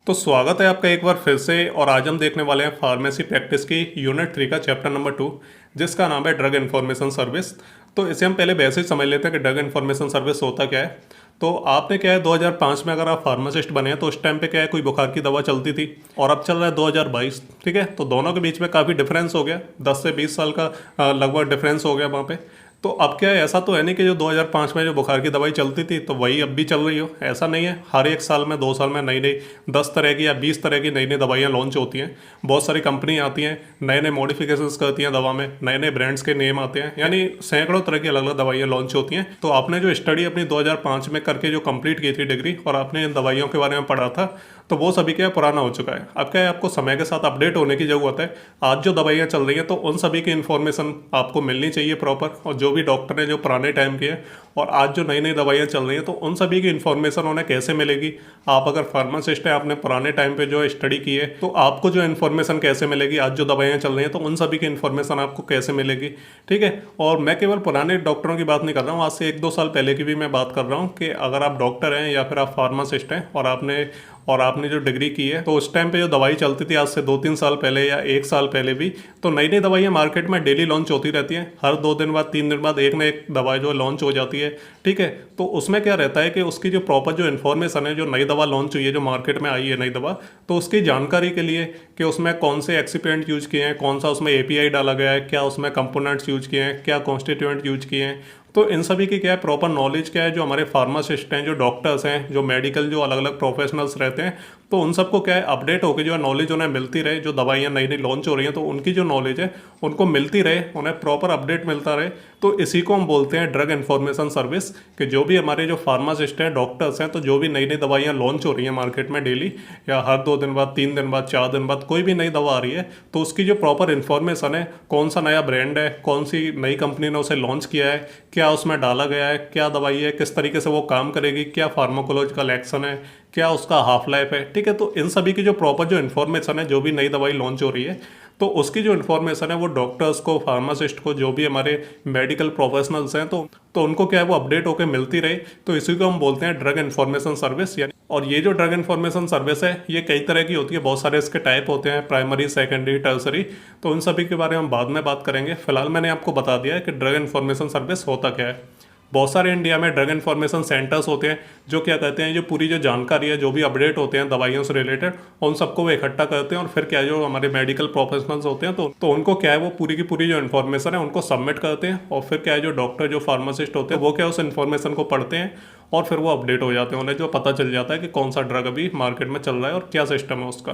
तो स्वागत है आपका एक बार फिर से। और आज हम देखने वाले हैं फार्मेसी प्रैक्टिस की यूनिट 3 का चैप्टर नंबर 2, जिसका नाम है ड्रग इन्फॉर्मेशन सर्विस। तो इसे हम पहले वैसे ही समझ लेते हैं कि ड्रग इन्फॉर्मेशन सर्विस होता क्या है। तो आपने क्या है 2005 में अगर आप फार्मासिस्ट बने हैं तो उस टाइम पे क्या है कोई बुखार की दवा चलती थी, और अब चल रहा है 2022। ठीक है, तो दोनों के बीच में काफ़ी डिफरेंस हो गया, 10 से 20 साल का लगभग डिफरेंस हो गया वहाँ पे। तो अब क्या है, ऐसा तो है नहीं कि जो 2005 में जो बुखार की दवाई चलती थी तो वही अब भी चल रही हो, ऐसा नहीं है। हर एक साल में 2 साल में नई नई 10 तरह की या 20 तरह की नई नई दवाइयाँ लॉन्च होती हैं। बहुत सारी कंपनी आती हैं, नए नए मॉडिफिकेशंस करती हैं दवा में, नए नए ब्रांड्स के नेम आते हैं, यानी सैकड़ों तरह की अलग अलग दवाइयाँ लॉन्च होती हैं। तो आपने जो स्टडी अपनी 2005 में करके जो कंप्लीट की थी डिग्री, और आपने इन दवाइयों के बारे में पढ़ा था, तो वो सभी क्या पुराना हो चुका है। अब क्या है, आपको समय के साथ अपडेट होने की ज़रूरत है। आज जो दवाइयाँ चल रही हैं तो उन सभी की इन्फॉर्मेशन आपको मिलनी चाहिए प्रॉपर, और जो भी डॉक्टर ने जो पुराने टाइम के हैं और आज जो नई नई दवाइयाँ चल रही हैं तो उन सभी की इन्फॉर्मेशन उन्हें कैसे मिलेगी। आप अगर फार्मासिस्ट है, आपने पुराने टाइम पे जो स्टडी की है, तो आपको जो इन्फॉर्मेशन कैसे मिलेगी, आज जो दवाइयाँ चल रही हैं तो उन सभी की इन्फॉर्मेशन आपको कैसे मिलेगी। ठीक है, और मैं केवल पुराने डॉक्टरों की बात नहीं कर रहा हूँ, आज से 1-2 साल पहले की भी मैं बात कर रहा हूँ कि अगर आप डॉक्टर हैं या फिर आप फार्मासिस्ट हैं और आपने जो डिग्री की है, तो उस टाइम पे जो दवाई चलती थी आज से 2-3 साल पहले या 1 साल पहले भी, तो नई नई दवाइयाँ मार्केट में डेली लॉन्च होती रहती हैं। हर 2 दिन बाद 3 दिन बाद एक ना एक दवाई जो लॉन्च हो जाती है। ठीक है, तो उसमें क्या रहता है कि उसकी जो प्रॉपर जो इन्फॉर्मेशन है, जो नई दवा लॉन्च हुई है, जो मार्केट में आई है नई दवा, तो उसकी जानकारी के लिए कि उसमें कौन से एक्सिपेंट यूज किए हैं, कौन सा उसमें एपीआई डाला गया है, क्या उसमें कंपोनेंट्स यूज किए हैं, क्या कॉन्स्टिट्यूएंट यूज किए हैं, तो इन सभी की क्या है प्रॉपर नॉलेज क्या है, जो हमारे फार्मासिस्ट हैं, जो डॉक्टर्स हैं, जो मेडिकल जो अलग अलग प्रोफेशनल्स रहते हैं, तो उन सबको क्या है अपडेट होकर जो है नॉलेज उन्हें मिलती रहे। जो दवाइयाँ नई नई लॉन्च हो रही हैं तो उनकी जो नॉलेज है उनको मिलती रहे, उन्हें प्रॉपर अपडेट मिलता रहे। तो इसी को हम बोलते हैं ड्रग इन्फॉर्मेशन सर्विस। कि जो भी हमारे जो फार्मासिस्ट हैं, डॉक्टर्स हैं, तो जो भी नई नई दवाइयाँ लॉन्च हो रही हैं मार्केट में डेली, या हर 2 दिन बाद, 3 दिन बाद, 4 दिन बाद कोई भी नई दवा आ रही है, तो उसकी जो प्रॉपर इन्फॉर्मेशन है, कौन सा नया ब्रांड है, कौन सी नई कंपनी ने उसे लॉन्च किया है, क्या उसमें डाला गया है, क्या दवाई है, किस तरीके से वो काम करेगी, क्या फार्माकोलॉजिकल एक्शन है, क्या उसका हाफ लाइफ है। ठीक है, तो इन सभी की जो प्रॉपर जो इन्फॉर्मेशन है, जो भी नई दवाई लॉन्च हो रही है, तो उसकी जो इन्फॉर्मेशन है वो डॉक्टर्स को, फार्मासिस्ट को, जो भी हमारे मेडिकल प्रोफेशनल्स हैं, तो उनको क्या है वो अपडेट होकर मिलती रहे। तो इसी को हम बोलते हैं ड्रग इन्फॉर्मेशन सर्विस। यानी और ये जो ड्रग इन्फॉर्मेशन सर्विस है ये कई तरह की होती है, बहुत सारे इसके टाइप होते हैं, प्राइमरी, सेकेंडरी, टर्सरी। तो उन सभी के बारे में हम बाद में बात करेंगे। फिलहाल मैंने आपको बता दिया है कि ड्रग इन्फॉर्मेशन सर्विस होता क्या है। बहुत सारे इंडिया में ड्रग इन्फॉर्मेशन सेंटर्स होते हैं, जो क्या कहते हैं, जो पूरी जो जानकारी है, जो भी अपडेट होते हैं दवाइयों से रिलेटेड, उन सबको वो इकट्ठा करते हैं, और फिर क्या जो हमारे मेडिकल प्रोफेशनल्स होते हैं तो उनको क्या है वो पूरी की पूरी जो इन्फॉर्मेशन है उनको सबमिट करते हैं। और फिर क्या है जो डॉक्टर, जो फार्मासिस्ट होते हैं, वो क्या उस इन्फॉर्मेशन को पढ़ते हैं और फिर वो अपडेट हो जाते हैं, उन्हें जो पता चल जाता है कि कौन सा ड्रग अभी मार्केट में चल रहा है और क्या सिस्टम है उसका।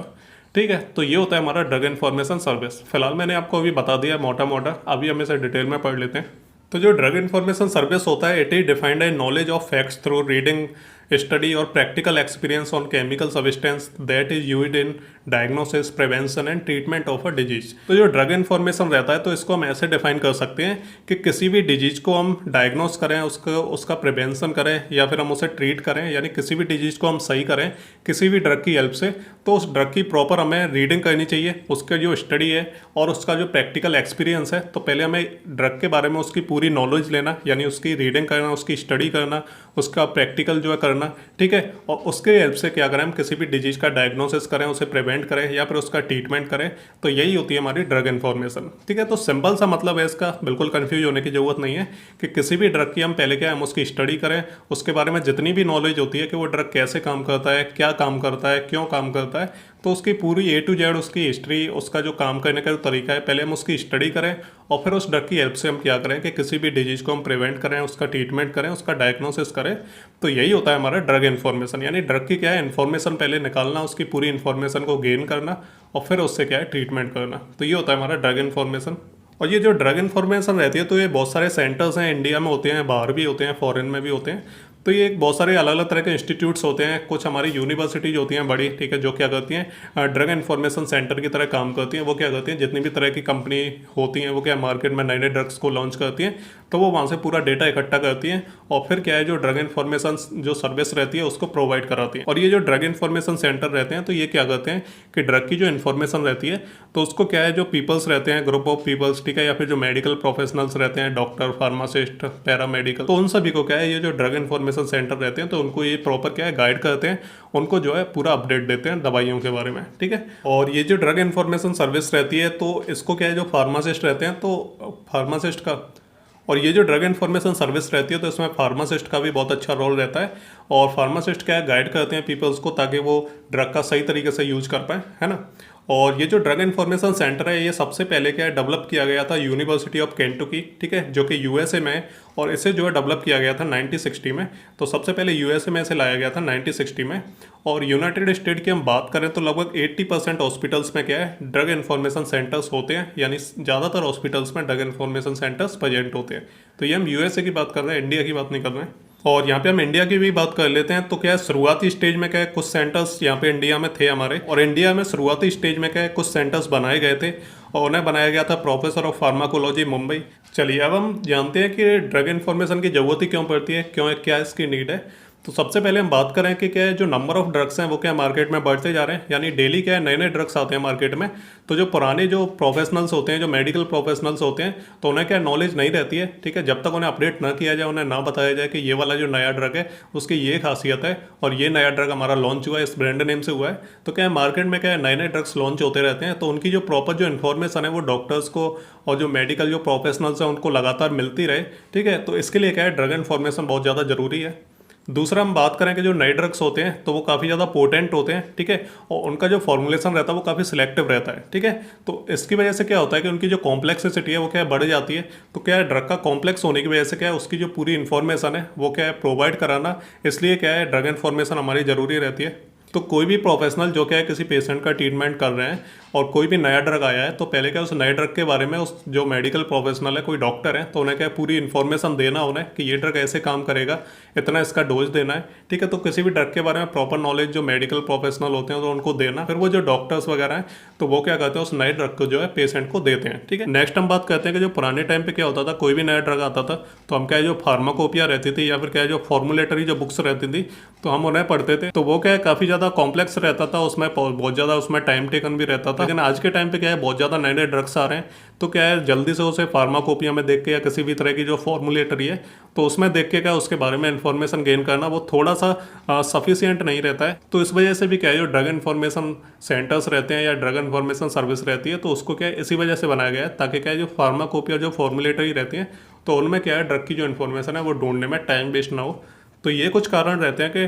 ठीक है, तो ये होता है हमारा ड्रग इन्फॉर्मेशन सर्विस। फिलहाल मैंने आपको अभी बता दिया मोटा मोटा, अभी हम इसे डिटेल में पढ़ लेते हैं। तो जो ड्रग इन्फॉर्मेशन सर्विस होता है, it is defined as knowledge of facts through reading, study और practical experience on chemical substance that is used in diagnosis, prevention and treatment of a disease. तो जो ड्रग इन्फॉर्मेशन रहता है तो इसको हम ऐसे डिफाइन कर सकते हैं कि किसी भी डिजीज को हम डायग्नोस करें, उसका प्रिवेंशन करें, या फिर हम उसे ट्रीट करें, यानी किसी भी डिजीज को हम सही करें किसी भी ड्रग की हेल्प से, तो उस ड्रग की प्रॉपर हमें रीडिंग करनी चाहिए, उसका जो स्टडी है और उसका जो प्रैक्टिकल एक्सपीरियंस है। तो पहले हमें ड्रग के बारे में उसकी पूरी नॉलेज लेना, यानी उसकी रीडिंग करना, उसकी स्टडी करना, उसका प्रैक्टिकल जो है करना। ठीक है, और उसके हेल्प से क्या करें, हम किसी भी डिजीज का डायग्नोसिस करें, उसे प्रिवेंट करें या फिर उसका ट्रीटमेंट करें। तो यही होती है हमारी ड्रग इन्फॉर्मेशन। ठीक है, तो सिंपल सा मतलब है इसका, बिल्कुल कंफ्यूज होने की जरूरत नहीं है कि किसी भी ड्रग की हम पहले क्या हम उसकी स्टडी करें, उसके बारे में जितनी भी नॉलेज होती है कि वो ड्रग कैसे काम करता है, क्या काम करता है, क्यों काम करता है, तो उसकी पूरी A to Z उसकी हिस्ट्री, उसका जो काम करने का जो तरीका है, पहले हम उसकी स्टडी करें और फिर उस ड्रग की हेल्प से हम क्या करें कि किसी भी डिजीज को हम प्रिवेंट करें, उसका ट्रीटमेंट करें, उसका डायग्नोसिस करें। तो यही होता है हमारा ड्रग इन्फॉर्मेशन। यानी ड्रग की क्या है इन्फॉर्मेशन पहले निकालना, उसकी पूरी इन्फॉर्मेशन को गेन करना और फिर उससे क्या है ट्रीटमेंट करना। तो ये होता है हमारा ड्रग इन्फॉर्मेशन। और ये जो ड्रग इन्फॉर्मेशन रहती है तो ये बहुत सारे सेंटर्स हैं, इंडिया में होते हैं, बाहर भी होते हैं, फॉरेन में भी होते हैं। तो ये बहुत सारे अलग अलग तरह के इंस्टीट्यूट्स होते हैं, कुछ हमारी यूनिवर्सिटीज होती हैं बड़ी, ठीक है, जो क्या करती हैं ड्रग इन्फॉर्मेशन सेंटर की तरह काम करती हैं। वो क्या करती हैं, जितनी भी तरह की कंपनी होती हैं वो क्या मार्केट में नए नए ड्रग्स को लॉन्च करती हैं, तो वो वहाँ से पूरा डेटा इकट्ठा करती हैं और फिर क्या है जो ड्रग इन्फॉर्मेशन जो सर्विस रहती है उसको प्रोवाइड कराती हैं। और ये जो ड्रग इन्फॉर्मेशन सेंटर रहते हैं तो ये क्या करते हैं कि ड्रग की जो इन्फॉर्मेशन रहती है तो उसको क्या है जो पीपल्स रहते हैं, ग्रुप ऑफ पीपल्स, ठीक है, या फिर जो मेडिकल प्रोफेशनल्स रहते हैं, डॉक्टर, फार्मासिस्ट, पैरामेडिकल, तो उन सभी को क्या है ये जो ड्रग इन्फॉर्मेशन इन्फॉर्मेशन सेंटर रहते हैं तो उनको ये प्रॉपर क्या है गाइड करते हैं, उनको जो है पूरा अपडेट देते हैं दवाइयों के बारे में, ठीक है। और ये जो ड्रग इन्फॉर्मेशन सर्विस रहती है तो इसको क्या है, जो फार्मासिस्ट रहते हैं तो फार्मासिस्ट का, और ये जो ड्रग इन्फॉर्मेशन सर्विस रहती है तो इसमें फार्मासिस्ट का भी बहुत अच्छा रोल रहता है। और फार्मासिस्ट क्या है, गाइड करते हैं पीपल्स को ताकि वो ड्रग का सही तरीके से यूज कर पाए, है ना। और ये जो ड्रग इन्फॉर्मेशन सेंटर है ये सबसे पहले क्या है डेवलप किया गया था यूनिवर्सिटी ऑफ केंटुकी, ठीक है, जो कि यूएसए में है। और इसे जो है डेवलप किया गया था 1960 में। तो सबसे पहले यूएसए में इसे लाया गया था 1960 में। और यूनाइटेड स्टेट की हम बात करें तो लगभग 80% हॉस्पिटल्स में क्या है ड्रग इन्फॉर्मेशन सेंटर्स होते हैं, यानी ज़्यादातर हॉस्पिटल्स में ड्रग इन्फॉर्मेशन सेंटर्स प्रेजेंट होते हैं। तो ये हम यूएसए की बात कर रहे हैं, इंडिया की बात नहीं कर रहे हैं। और यहाँ पे हम इंडिया की भी बात कर लेते हैं। तो क्या है, शुरुआती स्टेज में क्या है कुछ सेंटर्स यहाँ पे इंडिया में थे हमारे, और इंडिया में शुरुआती स्टेज में क्या है कुछ सेंटर्स बनाए गए थे और उन्हें बनाया गया था प्रोफेसर ऑफ फार्माकोलॉजी मुंबई। चलिए अब हम जानते हैं कि ड्रग इन्फॉर्मेशन की जरूरत ही क्यों पड़ती है, क्यों, क्या इसकी नीड है। तो सबसे पहले हम बात करें कि क्या है जो नंबर ऑफ ड्रग्स हैं वो क्या मार्केट में बढ़ते जा रहे हैं, यानी डेली क्या है नए नए ड्रग्स आते हैं मार्केट में। तो जो पुराने जो प्रोफेशनल्स होते हैं, जो मेडिकल प्रोफेशनल्स होते हैं, तो उन्हें क्या नॉलेज नहीं रहती है, ठीक है। जब तक उन्हें अपडेट ना किया जाए, उन्हें ना बताया जाए कि ये वाला जो नया ड्रग है उसकी ये खासियत है और ये नया ड्रग हमारा लॉन्च हुआ है, इस ब्रांड नेम से हुआ है। तो क्या है मार्केट में क्या है नए नए ड्रग्स लॉन्च होते रहते हैं, तो उनकी जो प्रॉपर जो इन्फॉर्मेशन है वो डॉक्टर्स को और जो मेडिकल जो प्रोफेशनल्स हैं उनको लगातार मिलती रहे, ठीक है। तो इसके लिए क्या है ड्रग इन्फॉर्मेशन बहुत ज़्यादा जरूरी है। दूसरा हम बात करें कि जो नए ड्रग्स होते हैं तो वो काफ़ी ज़्यादा पोटेंट होते हैं, ठीक है, और उनका जो फॉर्मुलेशन रहता है वो काफ़ी सिलेक्टिव रहता है, ठीक है। तो इसकी वजह से क्या होता है कि उनकी जो कॉम्प्लेक्सिटी है वो क्या है बढ़ जाती है। तो क्या है ड्रग का कॉम्प्लेक्स होने की वजह से क्या है उसकी जो पूरी इन्फॉर्मेशन है वो क्या है प्रोवाइड कराना, इसलिए क्या है ड्रग इन्फॉर्मेशन हमारी ज़रूरी रहती है। तो कोई भी प्रोफेशनल जो क्या है किसी पेशेंट का ट्रीटमेंट कर रहे हैं और कोई भी नया ड्रग आया है तो पहले क्या उस नए ड्रग के बारे में उस जो मेडिकल प्रोफेशनल है, कोई डॉक्टर है, तो उन्हें क्या पूरी इन्फॉर्मेशन देना उन्हें कि ये ड्रग ऐसे काम करेगा, इतना इसका डोज देना है, ठीक है। तो किसी भी ड्रग के बारे में प्रॉपर नॉलेज जो मेडिकल प्रोफेशनल होते हैं तो उनको देना, फिर वो जो डॉक्टर्स वगैरह हैं तो वो क्या करते हैं उस नए ड्रग को जो है पेशेंट को देते हैं, ठीक है। नेक्स्ट हम बात करते हैं कि जो पुराने टाइम पे क्या होता था, कोई भी नया ड्रग आता था तो हम क्या है जो फार्माकोपिया रहती थी या फिर क्या है जो फॉर्मुलेटरी जो बुक्स रहती थी तो हम उन्हें पढ़ते थे। तो वो क्या है काफ़ी ज़्यादा कॉम्प्लेक्स रहता था, उसमें बहुत ज़्यादा उसमें टाइम टेकन भी रहता था। लेकिन आज के टाइम पे क्या है बहुत ज़्यादा नए नए ड्रग्स आ रहे हैं तो क्या है जल्दी से उसे फार्माकोपिया में देख के या किसी भी तरह की जो फॉर्मुलेटरी है तो उसमें देख के क्या उसके बारे में इन्फॉर्मेशन गेन करना वो थोड़ा सा सफिशियंट नहीं रहता है। तो इस वजह से भी क्या है जो ड्रग इन्फॉर्मेशन सेंटर्स रहते हैं या ड्रग इन्फॉर्मेशन सर्विस रहती है तो उसको क्या है इसी वजह से बनाया गया है ताकि क्या है जो फार्माकोपिया जो फॉर्मुलेटरी रहती है तो उनमें क्या है ड्रग की जो इन्फॉर्मेशन है वो ढूंढने में टाइम वेस्ट ना हो। तो ये कुछ कारण रहते हैं कि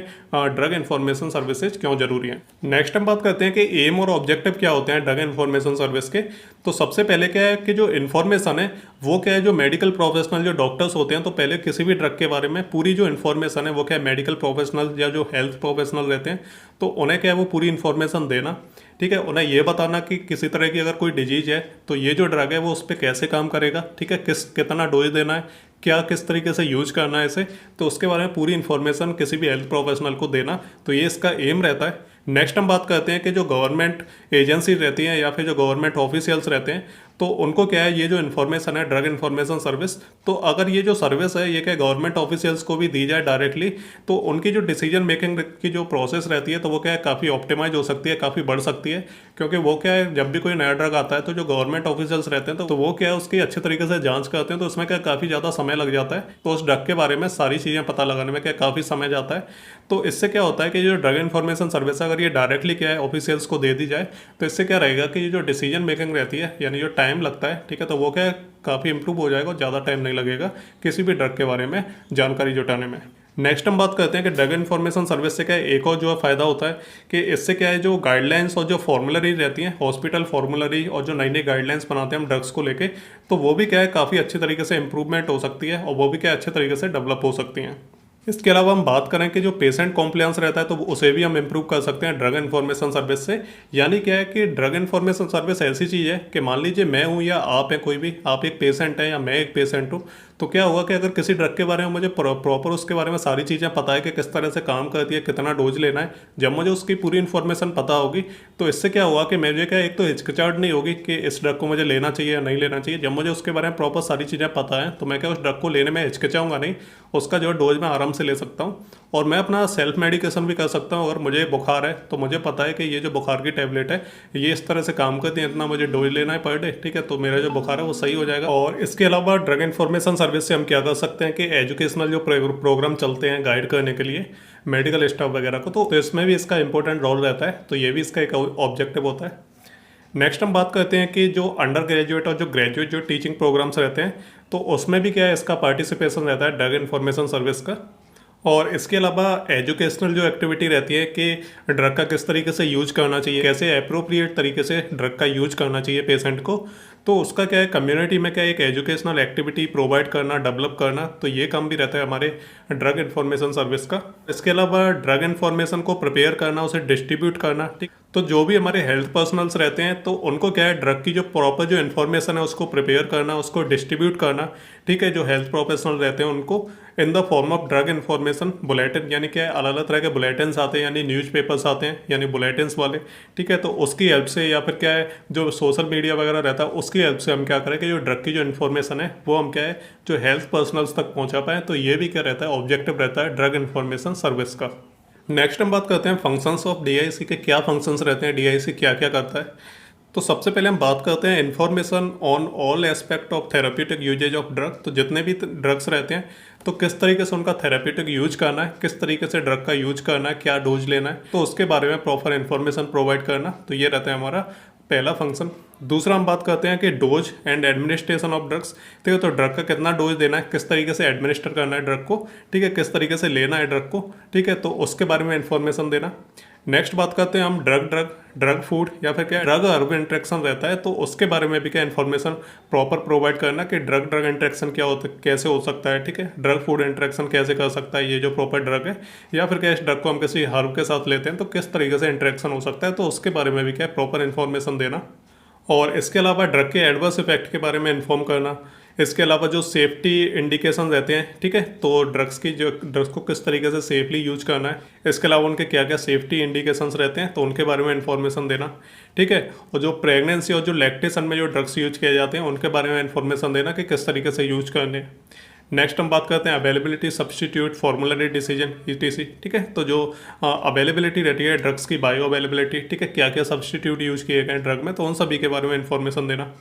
ड्रग इन्फॉर्मेशन सर्विसेज क्यों जरूरी है। नेक्स्ट हम बात करते हैं कि एम और ऑब्जेक्टिव क्या होते हैं ड्रग इन्फॉर्मेशन सर्विस के। तो सबसे पहले क्या है कि जो इन्फॉर्मेशन है वो क्या है जो मेडिकल प्रोफेशनल जो डॉक्टर्स होते हैं तो पहले किसी भी ड्रग के बारे में पूरी जो इन्फॉर्मेशन है वो क्या है मेडिकल प्रोफेशनल या जो हेल्थ प्रोफेशनल रहते हैं तो उन्हें क्या है वो पूरी इन्फॉर्मेशन देना, ठीक है। उन्हें ये बताना कि किसी तरह की अगर कोई डिजीज है तो ये जो ड्रग है वो उस पर कैसे काम करेगा, ठीक है, कितना डोज देना है, क्या किस तरीके से यूज करना है इसे, तो उसके बारे में पूरी इन्फॉर्मेशन किसी भी हेल्थ प्रोफेशनल को देना। तो ये इसका एम रहता है। नेक्स्ट हम बात करते हैं कि जो गवर्नमेंट एजेंसी रहती हैं या फिर जो गवर्नमेंट ऑफिशियल्स रहते हैं तो उनको क्या है ये जो इन्फॉर्मेशन है ड्रग इन्फॉर्मेशन सर्विस, तो अगर ये जो सर्विस है ये क्या गवर्नमेंट ऑफिशियल्स को भी दी जाए डायरेक्टली तो उनकी जो डिसीजन मेकिंग की जो प्रोसेस रहती है तो वो क्या है काफ़ी ऑप्टिमाइज हो सकती है, काफ़ी बढ़ सकती है। क्योंकि वो क्या है जब भी कोई नया ड्रग आता है तो जो गवर्नमेंट ऑफिशियल्स रहते हैं तो वो क्या है उसकी अच्छे तरीके से जांच करते हैं तो उसमें क्या काफ़ी ज़्यादा समय लग जाता है। तो उस ड्रग के बारे में सारी चीज़ें पता लगाने में क्या काफ़ी समय जाता है। तो इससे क्या होता है कि जो ड्रग इन्फॉर्मेशन सर्विस अगर ये डायरेक्टली क्या है ऑफिशियल्स को दे दी जाए तो इससे क्या रहेगा कि ये जो डिसीजन मेकिंग रहती है यानी जो टाइम लगता है, ठीक है, तो वो क्या काफ़ी इंप्रूव हो जाएगा, ज़्यादा टाइम नहीं लगेगा किसी भी ड्रग के बारे में जानकारी जुटाने में। नेक्स्ट हम बात करते हैं कि ड्रग इन्फॉर्मेशन सर्विस से क्या है एक और जो है फ़ायदा होता है कि इससे क्या है जो गाइडलाइंस और जो फॉर्मुलरी रहती हैं हॉस्पिटल फॉर्मुलरी और जो नई नई गाइडलाइंस बनाते हैं हम ड्रग्स को लेके तो वो भी क्या है काफ़ी अच्छे तरीके से इंप्रूवमेंट हो सकती है और वो भी क्या अच्छे तरीके से डेवलप हो सकती हैं। इसके अलावा हम बात करें कि जो पेशेंट कॉम्प्लायंस रहता है तो उसे भी हम इम्प्रूव कर सकते हैं ड्रग इन्फॉर्मेशन सर्विस से। यानी क्या है कि ड्रग इन्फॉर्मेशन सर्विस ऐसी चीज़ है कि मान लीजिए मैं हूँ या आप हैं, कोई भी, आप एक पेशेंट है या मैं एक पेशेंट हूँ, तो क्या होगा कि अगर किसी ड्रग के बारे में मुझे प्रॉपर उसके बारे में सारी चीज़ें पता है कि किस तरह से काम करती है, कितना डोज लेना है, जब मुझे उसकी पूरी इन्फॉर्मेशन पता होगी तो इससे क्या हुआ कि मुझे क्या एक तो हिचकिचाहट नहीं होगी कि इस ड्रग को मुझे लेना चाहिए या नहीं लेना चाहिए। जब मुझे उसके बारे में प्रॉपर सारी चीज़ें पता है तो मैं क्या उस ड्रग को लेने में हिचकिचाऊंगा नहीं, उसका जो डोज मैं आराम से ले सकता हूँ और मैं अपना सेल्फ मेडिकेशन भी कर सकता हूँ। अगर मुझे बुखार है तो मुझे पता है कि ये जो बुखार की टैबलेट है ये इस तरह से काम करती है, इतना मुझे डोज लेना है पर डे, ठीक है, तो मेरा जो बुखार है वो सही हो जाएगा। और इसके अलावा ड्रग इन्फॉर्मेशन सर्विस से हम क्या कर सकते हैं कि एजुकेशनल जो प्रोग्राम चलते हैं गाइड करने के लिए मेडिकल स्टाफ वगैरह को, तो इसमें भी इसका इंपॉर्टेंट रोल रहता है। तो ये भी इसका एक ऑब्जेक्टिव होता है। नेक्स्ट हम बात करते हैं कि जो अंडर ग्रेजुएट और जो ग्रेजुएट जो टीचिंग प्रोग्राम्स रहते हैं, तो उसमें भी क्या है, इसका पार्टिसिपेशन रहता है ड्रग इन्फॉर्मेशन सर्विस का। और इसके अलावा एजुकेशनल जो एक्टिविटी रहती है कि ड्रग का किस तरीके से यूज करना चाहिए, कैसे अप्रोप्रिएट तरीके से ड्रग का यूज करना चाहिए पेशेंट को, तो उसका क्या है, कम्युनिटी में क्या है, एक एजुकेशनल एक्टिविटी प्रोवाइड करना, डेवलप करना, तो ये काम भी रहता है हमारे ड्रग इन्फॉर्मेशन सर्विस का। इसके अलावा ड्रग इन्फॉर्मेशन को प्रिपेयर करना, उसे डिस्ट्रीब्यूट करना, ठीक। तो जो भी हमारे हेल्थ पर्सनल्स रहते हैं, तो उनको क्या है, ड्रग की जो प्रॉपर जो इन्फॉर्मेशन है उसको प्रिपेयर करना, उसको डिस्ट्रीब्यूट करना, ठीक है। जो हेल्थ प्रोफेशनल रहते हैं उनको in the form of drug information bulletin, यानी क्या है, अलग अलग तरह के बुलेटिन्स आते हैं, यानी न्यूज़पेपर्स आते हैं, यानी बुलेटिन्स वाले, ठीक है। तो उसकी हेल्प से या फिर क्या है, जो सोशल मीडिया वगैरह रहता है उसकी हेल्प से हम क्या करें कि जो ड्रग की जो इन्फॉर्मेशन है वो हम क्या है, जो हेल्थ पर्सनल्स तक पहुंचा पाएँ। तो ये भी क्या रहता है, ऑब्जेक्टिव रहता है ड्रग इन्फॉर्मेशन सर्विस का। नेक्स्ट हम बात करते हैं फंक्शंस ऑफ डीआईसी के, क्या फंक्शंस रहते हैं, डीआईसी क्या क्या करता है। तो सबसे पहले हम बात करते हैं information on all aspect of therapeutic usages of drug. तो जितने भी ड्रग्स रहते हैं, तो किस तरीके से उनका थेराप्यूटिक यूज करना है, किस तरीके से ड्रग का यूज करना है, क्या डोज लेना है, तो उसके बारे में प्रॉपर इन्फॉर्मेशन प्रोवाइड करना। तो ये रहता है हमारा पहला फंक्शन। दूसरा हम बात करते हैं कि dose and administration of drugs, ठीक है। तो ड्रग का कितना डोज देना है, किस तरीके से एडमिनिस्टर करना है ड्रग को, ठीक है, किस तरीके से लेना है ड्रग को, ठीक है, तो उसके बारे में इन्फॉर्मेशन देना। नेक्स्ट बात करते हैं हम ड्रग फूड या फिर क्या ड्रग अर्ब इंट्रैक्शन रहता है, तो उसके बारे में भी क्या इन्फॉर्मेशन प्रॉपर प्रोवाइड करना कि ड्रग इंट्रैक्शन क्या होता है, कैसे हो सकता है, ठीक है। ड्रग फूड इंट्रैक्शन कैसे कर सकता है ये जो प्रॉपर ड्रग है, या फिर क्या इस ड्रग को हम किसी हर्ब के साथ लेते हैं तो किस तरीके से इंट्रैक्शन हो सकता है, तो उसके बारे में भी क्या प्रॉपर इन्फॉर्मेशन देना। और इसके अलावा ड्रग के एडवर्स इफेक्ट के बारे में इन्फॉर्म करना। इसके अलावा जो सेफ्टी इंडिकेशन रहते हैं, ठीक है, तो ड्रग्स को किस तरीके से सेफली यूज करना है, इसके अलावा उनके क्या क्या सेफ्टी इंडिकेशंस रहते हैं, तो उनके बारे में इन्फॉर्मेशन देना, ठीक है। और जो प्रेगनेंसी और जो लैक्टेशन में जो ड्रग्स यूज किए जाते हैं उनके बारे में इन्फॉर्मेशन देना कि किस तरीके से यूज करने। नेक्स्ट हम बात करते हैं availability, substitute, formulary decision, etc, ठीक है। तो जो अवेलेबिलिटी रहती है ड्रग्स की, बायो अवेलेबिलिटी, ठीक है, क्या क्या सब्स्टिट्यूट यूज किए गए ड्रग में, तो उन सभी के बारे में इन्फॉर्मेशन देना।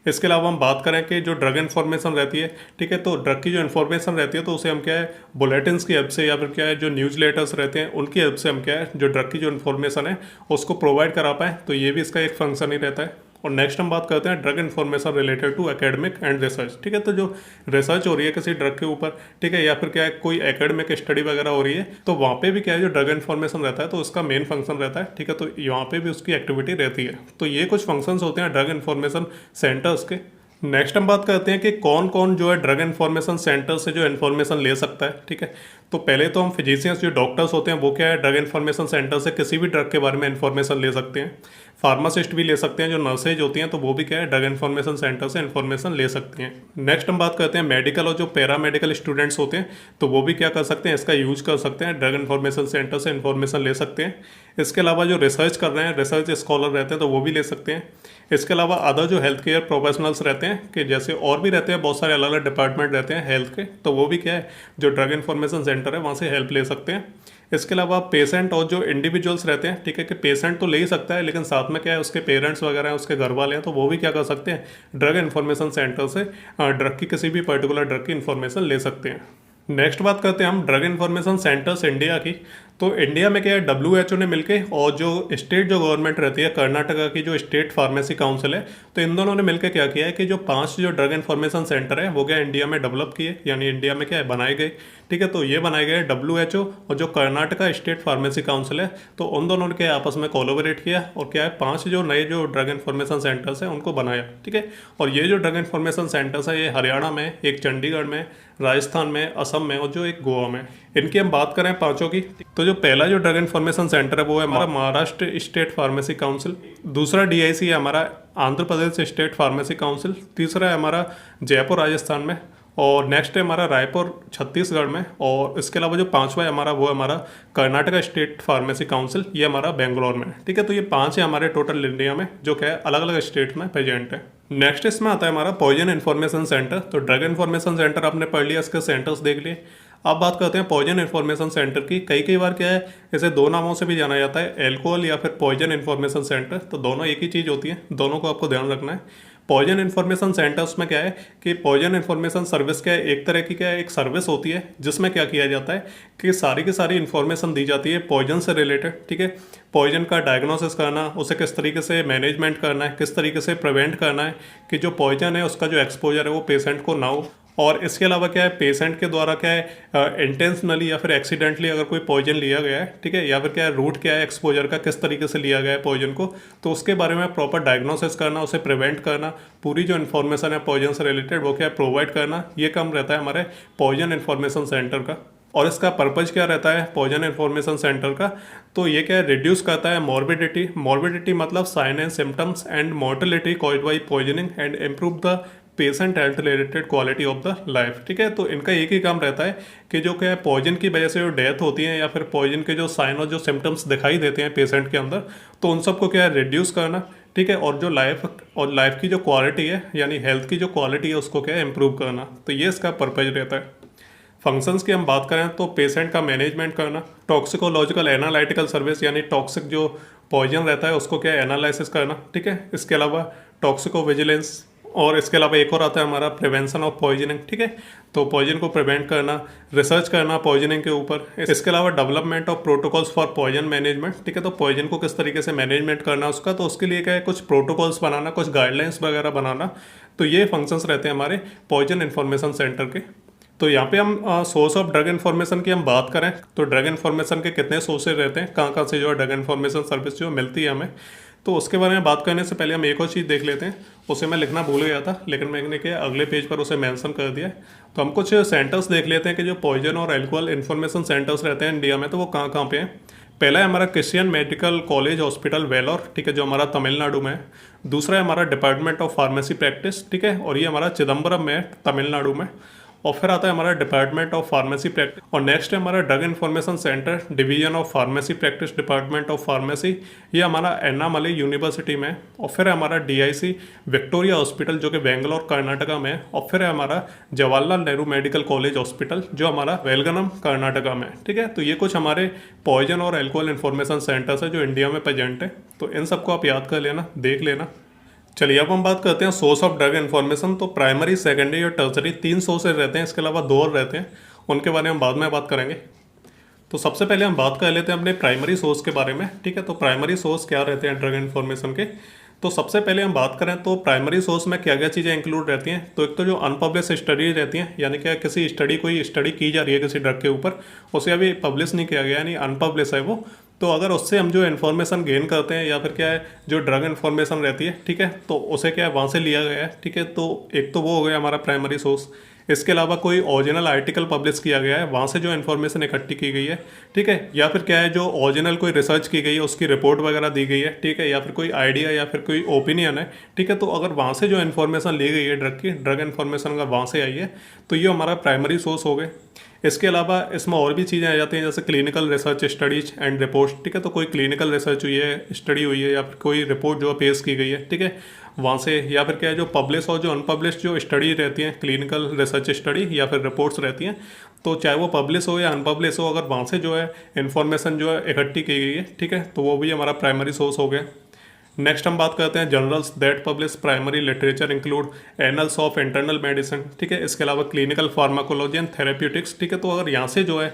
इसके अलावा हम बात करें कि जो ड्रग इन्फॉर्मेशन रहती है, ठीक है, तो ड्रग की जो इन्फॉर्मेशन रहती है तो उसे हम क्या है, बुलेटिन्स की हेल्प से या फिर क्या है, जो न्यूज़ लेटर्स रहते हैं उनकी हेल्प से हम क्या है, जो ड्रग की जो इन्फॉर्मेशन है उसको प्रोवाइड करा पाएँ। तो ये भी इसका एक फंक्शन ही रहता है। और नेक्स्ट हम बात करते हैं drug information related to academic and research, ठीक है। तो जो रिसर्च हो रही है किसी ड्रग के ऊपर, ठीक है, या फिर क्या है कोई एकेडमिक स्टडी वगैरह हो रही है, तो वहाँ पे भी क्या है, जो ड्रग इन्फॉर्मेशन रहता है तो उसका मेन फंक्शन रहता है, ठीक है। तो यहाँ पे भी उसकी एक्टिविटी रहती है। तो ये कुछ फंक्शंस होते हैं ड्रग इन्फॉर्मेशन सेंटर्स के। नेक्स्ट हम बात करते हैं कि कौन कौन जो है ड्रग इन्फॉर्मेशन सेंटर से जो इन्फॉर्मेशन ले सकता है, ठीक है। तो पहले तो हम फिजिशियंस जो डॉक्टर्स होते हैं वो क्या है, ड्रग इन्फॉर्मेशन सेंटर से किसी भी ड्रग के बारे में इन्फॉर्मेशन ले सकते हैं। फार्मासिस्ट भी ले सकते हैं, जो नर्सेज होती हैं तो वो भी क्या है, ड्रग इन्फॉर्मेशन सेंटर से इन्फॉर्मेशन ले सकती हैं। नेक्स्ट हम बात करते हैं मेडिकल और जो पैरामेडिकल स्टूडेंट्स होते हैं, तो वो भी क्या कर सकते हैं, इसका यूज कर सकते हैं, ड्रग इन्फॉर्मेशन सेंटर से इन्फॉर्मेशन ले सकते हैं। इसके अलावा जो रिसर्च कर रहे हैं, रिसर्च स्कॉलर रहते हैं, तो वो भी ले सकते हैं। इसके अलावा अदर जो हेल्थ केयर प्रोफेशनल्स रहते हैं, कि जैसे और भी रहते हैं, बहुत सारे अलग अलग डिपार्टमेंट रहते हैं हेल्थ के, तो वो भी क्या है, जो ड्रग इन्फॉर्मेशन सेंटर है वहाँ से हेल्प ले सकते हैं। इसके अलावा पेशेंट और जो इंडिविजुअल्स रहते हैं, ठीक है, कि पेशेंट तो ले ही सकता है, लेकिन साथ में क्या है, उसके पेरेंट्स वगैरह हैं, उसके घर वाले हैं, तो वो भी क्या कर सकते हैं, ड्रग इन्फॉर्मेशन सेंटर से ड्रग की किसी भी पर्टिकुलर ड्रग की इन्फॉर्मेशन ले सकते हैं। नेक्स्ट बात करते हैं हम ड्रग इन्फॉर्मेशन सेंटर्स इंडिया की। तो इंडिया में क्या है, WHO ने मिलके और जो स्टेट जो गवर्नमेंट रहती है, कर्नाटका की जो स्टेट फार्मेसी काउंसिल है, तो इन दोनों ने मिलकर क्या किया है कि जो 5 जो ड्रग इन्फॉर्मेशन सेंटर है वो क्या इंडिया में डेवलप किए, यानी इंडिया में क्या है, बनाए गए, ठीक है। तो ये बनाए गए WHO और जो कर्नाटका स्टेट फार्मेसी काउंसिल है, तो उन दोनों ने क्या आपस में कोलैबोरेट किया और क्या है, 5 जो नए जो ड्रग इन्फॉर्मेशन सेंटर्स हैं उनको बनाया, ठीक है। और ये जो ड्रग इन्फॉर्मेशन सेंटर्स है, ये हरियाणा में, एक चंडीगढ़ में, राजस्थान में, असम में और जो एक गोवा में। इनकी हम बात करें 5 की, तो जो पहला जो ड्रग इन्फॉर्मेशन सेंटर है वो है हमारा महाराष्ट्र स्टेट फार्मेसी काउंसिल। दूसरा DIC है हमारा Andhra Pradesh state pharmacy council. तीसरा है हमारा जयपुर राजस्थान में। और नेक्स्ट है हमारा रायपुर छत्तीसगढ़ में। और इसके अलावा जो 5वां है हमारा वो है हमारा कर्नाटका स्टेट फार्मेसी काउंसिल, ये हमारा बेंगलोर में, ठीक है। तो ये 5 है हमारे टोटल इंडिया में, जो क्या है अलग अलग स्टेट में प्रेजेंट है। नेक्स्ट इसमें आता है हमारा पॉइजन इन्फॉर्मेशन सेंटर। तो ड्रग इन्फॉर्मेशन सेंटर आपने पढ़ लिया, इसके सेंटर्स देख लिए। अब बात करते हैं पॉइजन इन्फॉर्मेशन सेंटर की। कई बार क्या है, इसे 2 नामों से भी जाना जाता है, एल्कोहल या फिर पॉइजन इन्फॉर्मेशन सेंटर। तो दोनों एक ही चीज़ होती है, दोनों को आपको ध्यान रखना है। पॉइजन इन्फॉर्मेशन सेंटर्स में क्या है कि पॉइजन इन्फॉर्मेशन सर्विस क्या है, एक तरह की क्या है, एक सर्विस होती है जिसमें क्या किया जाता है कि सारी की सारी इन्फॉर्मेशन दी जाती है पॉइजन से रिलेटेड। ठीक है, पॉइजन का डायग्नोसिस करना, उसे किस तरीके से मैनेजमेंट करना है, किस तरीके से प्रिवेंट करना है कि जो पॉइजन है उसका जो एक्सपोजर है वो पेशेंट को ना हो। और इसके अलावा क्या है, पेशेंट के द्वारा क्या है इंटेंशनली या फिर एक्सीडेंटली अगर कोई पॉइजन लिया गया है, ठीक है, या फिर क्या है रूट क्या है एक्सपोजर का, किस तरीके से लिया गया है पॉइजन को, तो उसके बारे में प्रॉपर डायग्नोसिस करना, उसे प्रिवेंट करना, पूरी जो इन्फॉर्मेशन है पॉइजन से रिलेटेड वो क्या है प्रोवाइड करना, ये काम रहता है हमारे पॉइजन इन्फॉर्मेशन सेंटर का। और इसका पर्पज क्या रहता है पॉइजन इन्फॉर्मेशन सेंटर का, तो ये क्या है रिड्यूस करता है मॉर्बिडिटी। मॉर्बिडिटी मतलब sign and symptoms and mortality caused by poisoning and improve the patient health related quality of the life. ठीक है, तो इनका एक ही काम रहता है कि जो क्या है पॉइजन की वजह से जो डेथ होती है या फिर पॉइजन के जो साइन और जो सिम्टम्स दिखाई देते हैं पेशेंट के अंदर, तो उन सबको क्या है रिड्यूस करना। ठीक है, और जो लाइफ की जो क्वालिटी है यानी हेल्थ की जो क्वालिटी है उसको क्या है इम्प्रूव करना। तो ये इसका पर्पज रहता है। फंक्शंस की हम बात करें तो पेशेंट का मैनेजमेंट करना, टॉक्सिकोलॉजिकल एनालिटिकल सर्विस यानी टॉक्सिक जो पॉइजन रहता है उसको क्या है एनालिसिस करना। ठीक है, इसके अलावा टॉक्सिको विजिलेंस, और इसके अलावा एक और आता है हमारा प्रिवेंशन ऑफ पॉइजनिंग। ठीक है, तो पॉइजन को प्रिवेंट करना, रिसर्च करना पॉइजनिंग के ऊपर। इसके अलावा development of protocols for poison management. ठीक है, तो पॉइजन को किस तरीके से मैनेजमेंट करना उसका, तो उसके लिए क्या है कुछ प्रोटोकॉल्स बनाना, कुछ गाइडलाइंस वगैरह बनाना। तो ये फंक्शंस रहते हैं हमारे पॉइजन इन्फॉर्मेशन सेंटर के। तो यहाँ पे हम सोर्स ऑफ ड्रग इन्फॉर्मेशन की हम बात करें तो ड्रग इन्फॉर्मेशन के कितने सोर्सेज रहते हैं, कहाँ कहाँ से जो है ड्रग इन्फॉर्मेशन सर्विस जो मिलती है हमें, तो उसके बारे में बात करने से पहले हम एक और चीज़ देख लेते हैं। उसे मैं लिखना भूल गया था लेकिन मैंने क्या अगले पेज पर उसे मेंशन कर दिया। तो हम कुछ सेंटर्स देख लेते हैं कि जो पॉइजन और एल्कोहल इन्फॉर्मेशन सेंटर्स रहते हैं इंडिया में, तो वो कहाँ कहाँ पे हैं। पहला है हमारा Christian Medical College Hospital Vellore, ठीक है, जो हमारा तमिलनाडु में है। दूसरा है हमारा डिपार्टमेंट ऑफ फार्मेसी प्रैक्टिस, ठीक है, और ये हमारा चिदम्बरम में है तमिलनाडु में। और फिर आता है हमारा डिपार्टमेंट ऑफ फार्मेसी प्रैक्टिस, और नेक्स्ट है हमारा drug information centre division of pharmacy practice department of pharmacy, ये हमारा एन्नामलई यूनिवर्सिटी में। और फिर है हमारा डीआईसी विक्टोरिया हॉस्पिटल जो कि बेंगलोर कर्नाटका में है। और फिर है हमारा Jawaharlal Nehru medical College hospital जो हमारा वेलगनम कर्नाटका में। ठीक है, तो ये कुछ हमारे पॉइजन और एल्कोहल इन्फॉर्मेशन सेंटर्स है जो इंडिया में प्रेजेंट है। तो इन सबको आप याद कर लेना, देख लेना। चलिए अब हम बात करते हैं सोर्स ऑफ ड्रग इन्फॉर्मेशन। तो प्राइमरी, सेकेंडरी और टर्सरी 3 सोर्सेज रहते हैं, इसके अलावा 2 और रहते हैं, उनके बारे में हम बाद में बात करेंगे। तो सबसे पहले हम बात कर लेते हैं अपने प्राइमरी सोर्स के बारे में। ठीक है, तो प्राइमरी सोर्स क्या रहते हैं ड्रग इन्फॉर्मेशन के, तो सबसे पहले हम बात करें तो प्राइमरी सोर्स में क्या क्या चीज़ें इंक्लूड रहती हैं। तो एक तो जो अनपब्लिश स्टडी रहती हैं, यानी क्या किसी कोई स्टडी की जा रही है किसी ड्रग के ऊपर, उसे अभी पब्लिश नहीं किया गया यानी अनपब्लिश है वो, तो अगर उससे हम जो इन्फॉर्मेशन गेन करते हैं या फिर क्या है जो ड्रग इन्फॉर्मेशन रहती है, ठीक है, तो उसे क्या है वहाँ से लिया गया है। ठीक है, तो एक तो वो हो गया हमारा प्राइमरी सोर्स। इसके अलावा कोई ओरिजिनल आर्टिकल पब्लिश किया गया है, वहाँ से जो इन्फॉर्मेशन इकट्ठी की गई है, ठीक है, या फिर क्या है जो ओरिजिनल कोई रिसर्च की गई है उसकी रिपोर्ट वगैरह दी गई है, ठीक है, या फिर कोई आइडिया या फिर कोई ओपिनियन है, ठीक है, तो अगर वहाँ से जो इन्फॉर्मेशन ली गई है ड्रग इन्फॉर्मेशन अगर वहाँ से आई है तो ये हमारा प्राइमरी सोर्स हो गए। इसके अलावा इसमें और भी चीज़ें आ जाती हैं जैसे clinical research studies and reports. ठीक है, तो कोई क्लिनिकल रिसर्च हुई है, स्टडी हुई है, या फिर कोई रिपोर्ट जो पेश की गई है, ठीक है, वहाँ से, या फिर क्या है जो पब्लिश और जो अनपब्लिश जो स्टडी रहती हैं, क्लिनिकल रिसर्च स्टडी या फिर रिपोर्ट्स रहती हैं, तो चाहे वो पब्लिश हो या अनपब्लिश हो, अगर वहाँ से जो है इन्फॉर्मेशन जो है इकट्ठी की गई है, ठीक है, तो वो भी हमारा प्राइमरी सोर्स हो गया। नेक्स्ट हम बात करते हैं journals that publish primary literature include annuls of internal medicine. ठीक है, इसके अलावा क्लिनिकल फार्माकोलॉजी एंड थेरेप्यूटिक्स। ठीक है, तो अगर यहाँ से जो है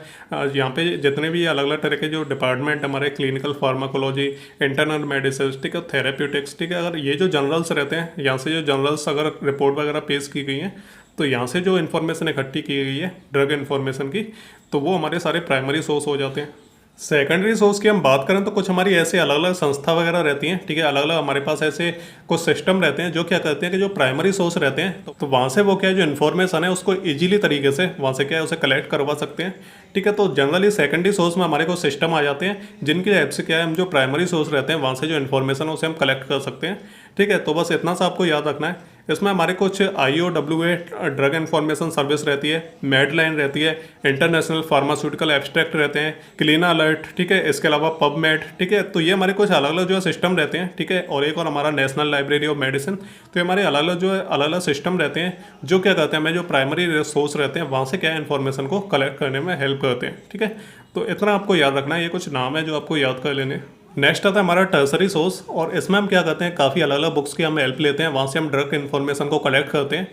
यहाँ पे जितने भी अलग अलग तरह के जो डिपार्टमेंट हमारे क्लिनिकल फार्माकोलॉजी, इंटरनल मेडिसिन, ठीक है, थेरेप्यूटिक्स, ठीक है, अगर ये जो जर्नल्स रहते हैं यहाँ से जो जर्नल्स अगर रिपोर्ट वगैरह पेश की गई हैं तो यहाँ से जो इन्फॉर्मेशन इकट्ठी की गई है ड्रग इन्फॉर्मेशन की, तो वो हमारे सारे प्राइमरी सोर्स हो जाते हैं। सेकेंडरी सोर्स की हम बात करें तो कुछ हमारी ऐसे अलग अलग संस्था वगैरह रहती हैं, ठीक है, अलग अलग हमारे पास ऐसे कुछ सिस्टम रहते हैं जो क्या करते हैं कि जो प्राइमरी सोर्स रहते हैं तो वहाँ से वो क्या है जो इन्फॉर्मेशन है उसको इजीली तरीके से वहाँ से क्या है उसे कलेक्ट करवा सकते हैं। ठीक है, तो जनरली सेकेंडरी सोर्स में हमारे को सिस्टम आ जाते हैं जिनकी हेल्प से क्या है हम जो प्राइमरी सोर्स रहते हैं वहाँ से जो इन्फॉर्मेशन है उसे हम कलेक्ट कर सकते हैं। ठीक है, तो बस इतना सा आपको याद रखना है। इसमें हमारे कुछ IOWA ड्रग इन्फॉर्मेशन सर्विस रहती है, मेडलाइन रहती है, इंटरनेशनल फार्मास्यूटिकल एब्स्ट्रैक्ट रहते हैं, क्लीना अलर्ट, ठीक है, इसके अलावा पबमेड। ठीक है, तो ये हमारे कुछ अलग अलग जो है सिस्टम रहते हैं। ठीक है, और एक और हमारा नेशनल लाइब्रेरी ऑफ मेडिसिन। तो ये हमारे अलग अलग जो है अलग अलग सिस्टम रहते हैं जो क्या करते हैं हमें जो प्राइमरी सोर्स रहते हैं वहाँ से क्या इन्फॉर्मेशन को कलेक्ट करने में हेल्प करते हैं। ठीक है, तो इतना आपको याद रखना है, ये कुछ नाम है जो आपको याद कर लेने। नेक्स्ट आता है हमारा टर्सरी सोर्स, और इसमें हम क्या करते हैं, काफ़ी अलग अलग बुक्स की हम हेल्प लेते हैं, वहाँ से हम ड्रग इन्फॉर्मेशन को कलेक्ट करते हैं,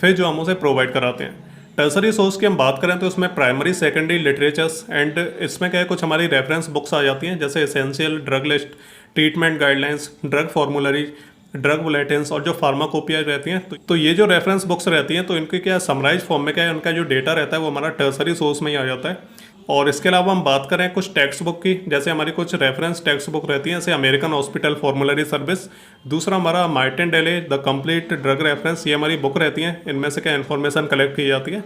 फिर जो हम उसे प्रोवाइड कराते हैं। टर्सरी सोर्स की हम बात करें तो इसमें प्राइमरी सेकेंडरी लिटरेचर्स एंड इसमें क्या है, कुछ हमारी रेफरेंस बुक्स आ जाती हैं, जैसे essential drug list, treatment guidelines, drug formulary, drug bulletins और जो फार्माकोपिया रहती हैं। तो ये जो रेफरेंस बुक्स रहती हैं, तो इनके क्या समराइज फॉर्म में क्या है, उनका जो डेटा रहता है वो हमारा टर्सरी सोर्स में ही आ जाता है। और इसके अलावा हम बात करें कुछ टेक्स्ट बुक की, जैसे हमारी कुछ रेफरेंस टेक्स्ट बुक रहती हैं, जैसे अमेरिकन हॉस्पिटल फॉर्मुलरी सर्विस, दूसरा हमारा Martindale the complete drug reference, ये हमारी बुक रहती हैं, इनमें से क्या इन्फॉर्मेशन कलेक्ट की जाती है।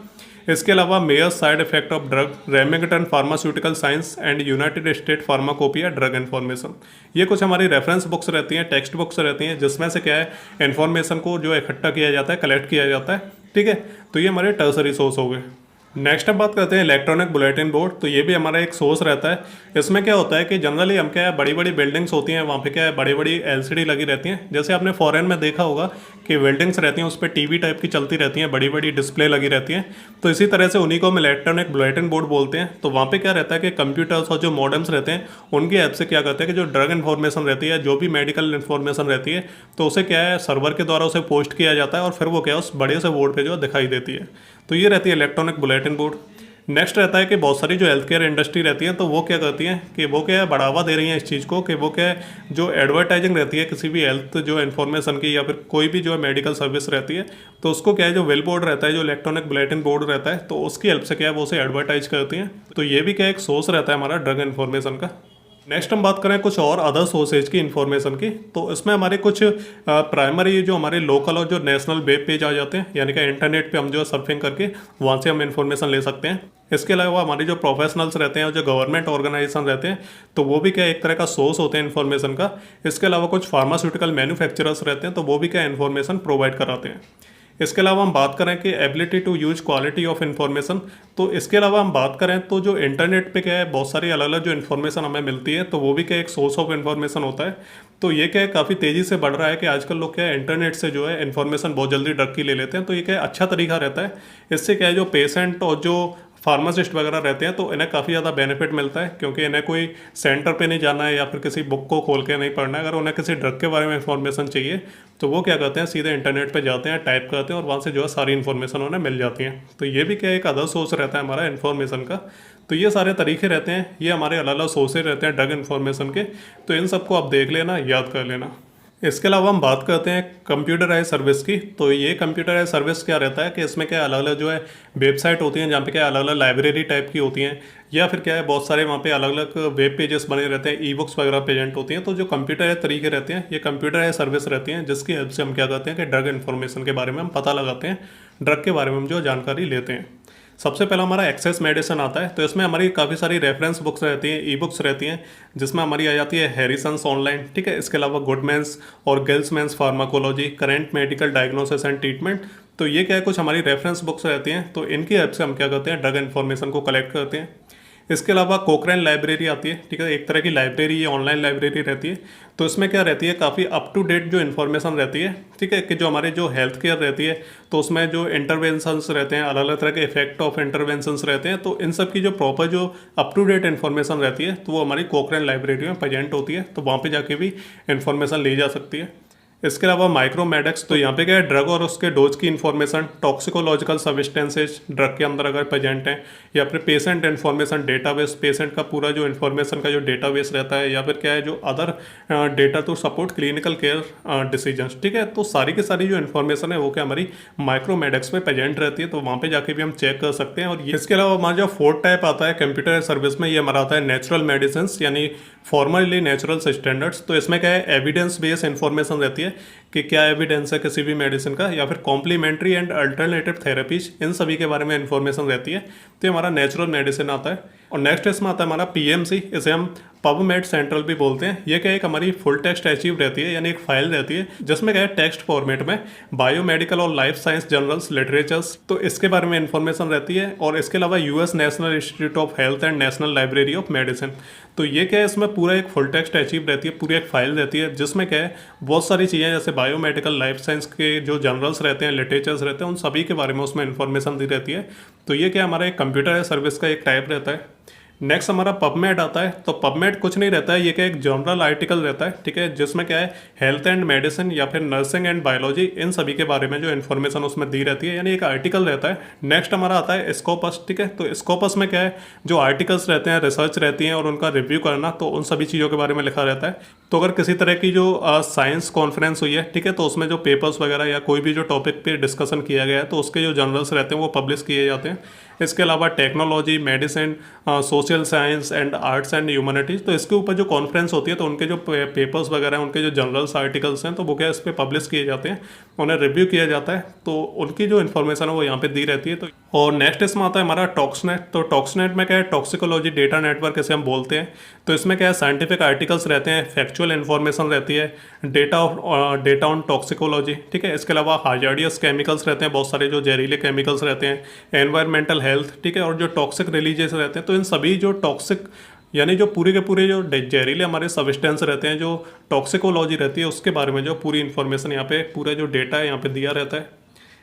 इसके अलावा Meyers side effect of drug, Remington pharmaceutical science and United State pharmacopoeia drug information, ये कुछ हमारी रेफरेंस बुक्स रहती हैं, टेक्स्ट बुक्स रहती हैं, जिसमें से क्या है इन्फॉर्मेशन को जो इकट्ठा किया जाता है, कलेक्ट किया जाता है। ठीक है, तो ये हमारे टर्सरी सोर्स हो गए। नेक्स्ट हम बात करते हैं इलेक्ट्रॉनिक बुलेटिन बोर्ड। तो ये भी हमारा एक सोर्स रहता है। इसमें क्या होता है कि जनरली हम क्या है, बड़ी बड़ी बिल्डिंग्स होती हैं, वहाँ पे क्या है बड़ी बड़ी एलसीडी लगी रहती हैं। जैसे आपने फॉरेन में देखा होगा कि बिल्डिंग्स रहती हैं, उस पर टीवी टाइप की चलती रहती हैं, बड़ी बड़ी डिस्प्ले लगी रहती हैं। तो इसी तरह से उन्हीं को हम इलेक्ट्रॉनिक बुलेटिन बोर्ड बोलते हैं। तो वहाँ पे क्या रहता है कि कंप्यूटर्स और जो मॉडेम्स रहते हैं, उनकी ऐप से क्या करते हैं कि जो ड्रग इन्फॉर्मेशन रहती है, जो भी मेडिकल इन्फॉर्मेशन रहती है, तो उसे क्या है सर्वर के द्वारा उसे पोस्ट किया जाता है, और फिर वो क्या है उस बड़े से बोर्ड पे जो दिखाई देती है। तो ये रहती है इलेक्ट्रॉनिक बुलेटिन बोर्ड। नेक्स्ट रहता है कि बहुत सारी जो हेल्थ केयर इंडस्ट्री रहती है, तो वो क्या करती है कि वो क्या है बढ़ावा दे रही है इस चीज़ को, कि वो क्या है जो एडवर्टाइजिंग रहती है किसी भी हेल्थ जो इन्फॉर्मेशन की, या फिर कोई भी जो है मेडिकल सर्विस रहती है, तो उसको क्या है जो वेल बोर्ड रहता है, जो इलेक्ट्रॉनिक बुलेटिन बोर्ड रहता है, तो उसकी हेल्प से क्या है वो उसे एडवर्टाइज करती हैं। तो ये भी क्या एक सोर्स रहता है हमारा ड्रग इन्फॉर्मेशन का। नेक्स्ट हम बात करें कुछ और अदर सोर्सेज की इन्फॉर्मेशन की, तो इसमें हमारे कुछ प्राइमरी जो हमारे लोकल और जो नेशनल वेब पेज आ जाते हैं, यानी कि इंटरनेट पे हम जो है सर्फिंग करके वहाँ से हम इन्फॉर्मेशन ले सकते हैं। इसके अलावा हमारे जो प्रोफेशनल्स रहते हैं और जो गवर्नमेंट ऑर्गेनाइजेशन रहते हैं, तो वो भी क्या एक तरह का सोर्स होते हैं इन्फॉर्मेशन का। इसके अलावा कुछ फार्मास्यूटिकल मैन्युफैक्चरर्स रहते हैं, तो वो भी क्या इन्फॉर्मेशन प्रोवाइड कराते हैं। इसके अलावा हम बात करें कि ability to use quality of information, तो इसके अलावा हम बात करें तो जो इंटरनेट पे क्या है बहुत सारी अलग अलग जो इन्फॉर्मेशन हमें मिलती है, तो वो भी क्या एक सोर्स ऑफ इन्फॉर्मेशन होता है। तो ये क्या है काफ़ी तेज़ी से बढ़ रहा है कि आजकल लोग क्या है इंटरनेट से जो है इन्फॉर्मेशन बहुत जल्दी ड्रग की ले लेते हैं। तो ये क्या है अच्छा तरीका रहता है। इससे क्या है जो पेशेंट और जो फार्मासिस्ट वगैरह रहते हैं, तो इन्हें काफ़ी ज़्यादा बेनिफिट मिलता है, क्योंकि इन्हें कोई सेंटर पे नहीं जाना है या फिर किसी बुक को खोल के नहीं पढ़ना है। अगर उन्हें किसी ड्रग के बारे में इन्फॉर्मेशन चाहिए, तो वो क्या करते हैं सीधे इंटरनेट पे जाते हैं, टाइप करते हैं, और वहाँ से जो है सारी इन्फॉर्मेशन उन्हें मिल जाती है। तो ये भी क्या एक अदर सोर्स रहता है हमारा इन्फॉर्मेशन का। तो ये सारे तरीके रहते हैं, ये हमारे अलग अलग सोर्सेज रहते हैं ड्रग इन्फॉर्मेशन के। तो इन सबको आप देख लेना, याद कर लेना। इसके अलावा हम बात करते हैं कंप्यूटराइज सर्विस की। तो ये कंप्यूटराइज सर्विस क्या रहता है कि इसमें क्या अलग अलग जो है वेबसाइट होती हैं, जहाँ पे क्या अलग अलग लाइब्रेरी टाइप की होती हैं, या फिर क्या है बहुत सारे वहाँ पे अलग अलग वेब पेजेस बने रहते हैं, ई बुक्स वगैरह प्रेजेंट होती हैं। तो जो कंप्यूटराइज तरीके रहते हैं, ये कंप्यूटराइज सर्विस रहती हैं, जिसकी हेल्प से हम क्या करते हैं कि ड्रग इन्फॉर्मेशन के बारे में हम पता लगाते हैं, ड्रग के बारे में हम जो जानकारी लेते हैं। सबसे पहला हमारा एक्सेस मेडिसिन आता है। तो इसमें हमारी काफ़ी सारी रेफरेंस बुक्स रहती हैं, ई बुक्स रहती हैं, जिसमें हमारी आ जाती है हैरिसन्स ऑनलाइन, ठीक है। इसके अलावा गुडमैन्स और Gilman's pharmacology, current medical diagnosis and treatment. तो ये क्या है कुछ हमारी रेफरेंस बुक्स रहती हैं। तो इनकी हेल्प से हम क्या करते हैं ड्रग इन्फॉर्मेशन को कलेक्ट करते हैं। इसके अलावा कोक्रेन लाइब्रेरी आती है, ठीक है, एक तरह की लाइब्रेरी, ये ऑनलाइन लाइब्रेरी रहती है। तो इसमें क्या रहती है काफ़ी अप टू डेट जो इन्फॉर्मेशन रहती है, ठीक है, कि जो हमारे जो हेल्थ केयर रहती है, तो उसमें जो इंटरवेंशंस रहते हैं, अलग अलग तरह के इफेक्ट ऑफ इंटरवेंशंस रहते हैं, तो इन सब की जो प्रॉपर जो अप टू डेट इन्फॉर्मेशन रहती है, तो वो हमारी कोक्रेन लाइब्रेरी में प्रेजेंट होती है। तो वहाँ पर जाके भी इन्फॉर्मेशन ली जा सकती है। इसके अलावा माइक्रोमेडेक्स, तो यहाँ पे क्या है ड्रग और उसके डोज की इन्फॉर्मेशन, टॉक्सिकोलॉजिकल सब्सटेंसेज ड्रग के अंदर अगर प्रेजेंट हैं, या फिर पेशेंट इन्फॉर्मेशन डेटाबेस, पेशेंट का पूरा जो इन्फॉर्मेशन का जो डेटाबेस रहता है, या फिर क्या है जो other data to support clinical care decisions, ठीक है। तो सारी की सारी जो इन्फॉर्मेशन है वो क्या हमारी माइक्रोमेडेक्स में प्रेजेंट रहती है। तो वहाँ पे जाके भी हम चेक कर सकते हैं। और इसके अलावा हमारा जो फोर्थ टाइप आता है कंप्यूटर सर्विस में, ये हमारा आता है नेचुरल मेडिसिन, यानी फॉर्मली नेचुरल स्टैंडर्ड्स। तो इसमें क्या है एविडेंस बेस्ड इन्फॉर्मेशन रहती है कि क्या एविडेंस है किसी भी मेडिसिन का, या फिर कॉम्प्लीमेंट्री एंड अल्टरनेटिव थेरेपीज, इन सभी के बारे में इन्फॉर्मेशन रहती है। तो हमारा नेचुरल मेडिसिन आता है। और नेक्स्ट इसमें आता है हमारा पीएमसी, इसे हम पबमेड सेंट्रल भी बोलते हैं। ये क्या एक हमारी फुल टेक्स्ट अचीव रहती है, यानी एक फाइल रहती है जिसमें क्या है टेक्स्ट फॉर्मेट में बायोमेडिकल और लाइफ साइंस जर्नल्स, लिटरेचर्स, तो इसके बारे में इन्फॉर्मेशन रहती है। और इसके अलावा US national institute of health and national library of medicine, तो ये क्या है इसमें पूरा एक फुल टेक्स्ट अचीव रहती है, पूरी एक फाइल रहती है, जिसमें क्या है बहुत सारी चीज़ें जैसे बायोमेडिकल, लाइफ साइंस के जो जर्नल्स रहते हैं, लिटरेचर्स रहते हैं, उन सभी के बारे में उसमें इन्फॉर्मेशन दी रहती है। तो ये क्या हमारा एक कंप्यूटर सर्विस का एक टाइप रहता है। नेक्स्ट हमारा पबमेड आता है। तो पबमेड कुछ नहीं रहता है, ये क्या एक जर्नल आर्टिकल रहता है, ठीक है, जिसमें क्या है हेल्थ एंड मेडिसिन या फिर नर्सिंग एंड बायोलॉजी इन सभी के बारे में जो इन्फॉर्मेशन उसमें दी रहती है, यानी एक आर्टिकल रहता है। नेक्स्ट हमारा आता है स्कोपस, ठीक है। तो स्कोपस में क्या है, जो आर्टिकल्स रहते हैं, रिसर्च रहती हैं और उनका रिव्यू करना, तो उन सभी चीज़ों के बारे में लिखा रहता है। तो अगर किसी तरह की जो साइंस कॉन्फ्रेंस हुई है, ठीक है, तो उसमें जो पेपर्स वगैरह या कोई भी जो टॉपिक पे डिस्कशन किया गया है, तो उसके जो जर्नल्स रहते हैं वो पब्लिश किए जाते हैं। इसके अलावा technology, medicine, social science and arts and humanities, तो इसके ऊपर जो कॉन्फ्रेंस होती है तो उनके जो पेपर्स वगैरह हैं, उनके जो जर्नल्स आर्टिकल्स हैं, तो वो क्या इस पर पब्लिश किए जाते हैं, उन्हें रिव्यू किया जाता है, तो उनकी जो इन्फॉर्मेशन है वो यहाँ पे दी रहती है। तो और नेक्स्ट इसमें आता है हमारा टॉक्सनेट। तो टॉक्सनेट में क्या है, टॉक्सिकोलॉजी डेटा नेटवर्क इसे हम बोलते हैं। तो इसमें क्या है, साइंटिफिक आर्टिकल्स रहते हैं, फैक्चुअल इन्फॉर्मेशन रहती है, डेटा ऑन टॉक्सिकोलॉजी, ठीक है। इसके अलावा हाजार्डियस केमिकल्स रहते हैं, बहुत सारे जो जहरीले केमिकल्स रहते हैं, एनवायरमेंटल हेल्थ, ठीक है, और जो टॉक्सिक रिलीजियस रहते हैं। तो इन सभी जो टॉक्सिक यानी जो पूरे के पूरे जो जहरीले हमारे सब्सटेंस रहते हैं, जो टॉक्सिकोलॉजी रहती है, उसके बारे में जो पूरी इन्फॉर्मेशन यहाँ पे पूरा जो डेटा है यहाँ पे दिया रहता है।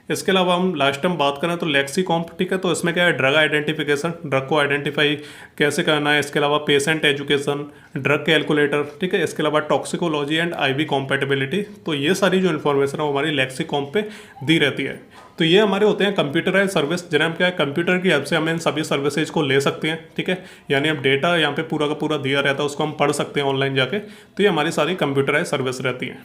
इसके अलावा हम लास्ट टाइम बात करें तो लेक्सिकॉम्प, ठीक है, तो इसमें क्या है ड्रग आइडेंटिफिकेशन, ड्रग को आइडेंटिफाई कैसे करना है। इसके अलावा पेशेंट एजुकेशन, ड्रग कैलकुलेटर, ठीक है। इसके अलावा टॉक्सिकोलॉजी एंड आईवी कॉम्पेटिबिलिटी, तो ये सारी जो इन्फॉर्मेशन है वो हमारी लेक्सिकॉम्प पे दी रहती है। तो ये हमारे होते हैं कंप्यूटराइज सर्विस, जिन्हें हम क्या है कंप्यूटर की हेल्प से हम इन सभी सर्विसेज को ले सकते हैं, ठीक है। यानी अब डेटा यहाँ पे पूरा का पूरा दिया रहता है, उसको हम पढ़ सकते हैं ऑनलाइन जाके। तो ये हमारी सारी कंप्यूटराइज सर्विस रहती है।